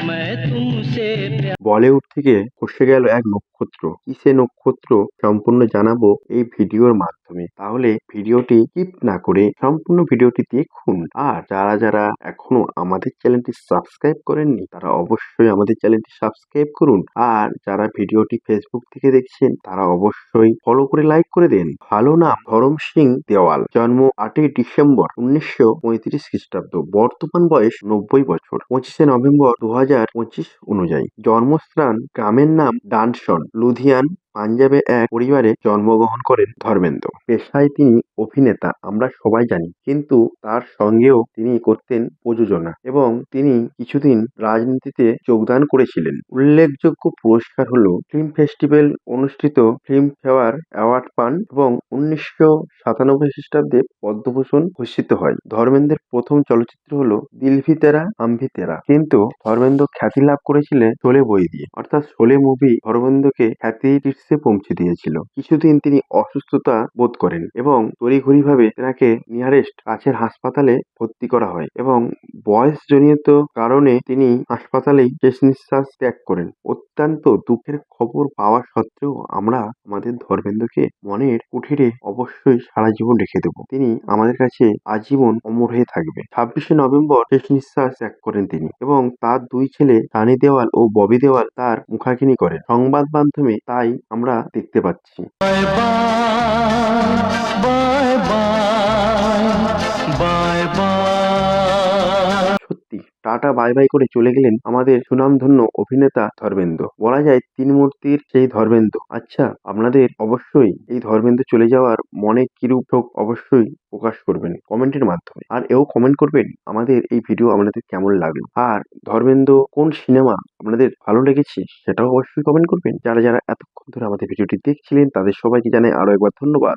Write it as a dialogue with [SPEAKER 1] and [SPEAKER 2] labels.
[SPEAKER 1] मैं तुमसे
[SPEAKER 2] বলিউড থেকে খসে গেল এক নক্ষত্র। কি সে নক্ষত্র সম্পূর্ণ জানাবো এই ভিডিওর মাধ্যমে। তাহলে ভিডিওটি স্কিপ না করে সম্পূর্ণ ভিডিওটি দেখুন। আর যারা যারা এখনো আমাদের চ্যানেলটি সাবস্ক্রাইব করেননি তারা অবশ্যই আমাদের চ্যানেলটি সাবস্ক্রাইব করুন। আর যারা ভিডিওটি ফেসবুক থেকে দেখছেন তারা অবশ্যই ফলো করে লাইক করে দেন। ভালো নাম ধরম সিং দেওয়াল, জন্ম 8ই ডিসেম্বর 1935 খ্রিস্টাব্দ, বর্তমান বয়স 90 বছর, 25শে নভেম্বর 2025 অনুযায়ী। জন্মস্থান গ্রামের নাম ডানসন, লুধিয়ান, পাঞ্জাবে এক পরিবারে জন্মগ্রহণ করেন ধর্মেন্দ্র। পেশায় তিনি অভিনেতা আমরা সবাই জানি, কিন্তু তার সঙ্গেও তিনি করতেন প্রযোজনা এবং তিনি কিছুদিন রাজনীতিতে যোগদান করেছিলেন। উল্লেখযোগ্য পুরস্কার হলো ফিল্ম ফেস্টিভ্যাল অনুষ্ঠিত ফিল্মফেয়ার অ্যাওয়ার্ড পান এবং 1997 খ্রিস্টাব্দে পদ্মভূষণ ভূষিত হয়। ধর্মেন্দ্রের প্রথম চলচ্চিত্র হলো দিল ভি তেরা হাম ভি তেরা, কিন্তু ধর্মেন্দ্র খ্যাতি লাভ করেছিলেন শোলে বই দিয়ে, অর্থাৎ শোলে মুভি ধর্মেন্দ্রকে খ্যাতির শীর্ষে পৌঁছে দিয়েছিল। কিছুদিন তিনি অসুস্থতা বোধ করেন এবং তড়িঘড়িভাবে তাকে নিয়ারেস্ট কাছের হাসপাতালে ভর্তি করা হয় এবং বয়সজনিত কারণে তিনি হাসপাতালেই শেষ নিঃশ্বাস ত্যাগ করেন। অত্যন্ত দুঃখের খবর পাওয়া সত্ত্বেও আমরা আমাদের ধর্মেন্দ্রকে মনের কুঠিরে অবশ্যই সারা জীবন রেখে দেব। তিনি আমাদের কাছে আজীবন অমর হয়ে থাকবে। 26শে নভেম্বর শেষ নিঃশ্বাস ত্যাগ করেন তিনি এবং তার দুই ছেলে সানি দেওয়াল ও ববি দেওয়াল তার মুখাগ্নি করেন। সংবাদ মাধ্যমে তাই আমরা দেখতে পাচ্ছি।
[SPEAKER 1] Bye bye bye bye.
[SPEAKER 2] সত্যি টাটা বাই বাই করে চলে গেলেন আমাদের সুনামধন্য অভিনেতা ধর্মেন্দ্র। বলা যায় তিন মূর্তির সেই ধর্মেন্দ্র। আচ্ছা, আপনাদের অবশ্যই এই ধর্মেন্দ্র চলে যাওয়ার মনে কিরূপ শোক অবশ্যই প্রকাশ করবেন কমেন্টের মাধ্যমে। আর এও কমেন্ট করবেন আমাদের এই ভিডিও আপনাদের কেমন লাগলো, আর ধর্মেন্দ্র কোন সিনেমা আপনাদের ভালো লেগেছে সেটাও অবশ্যই কমেন্ট করবেন। যারা যারা এতক্ষণ ধরে আমাদের ভিডিওটি দেখছিলেন তাদের সবাইকে জানাই আরো একবার ধন্যবাদ।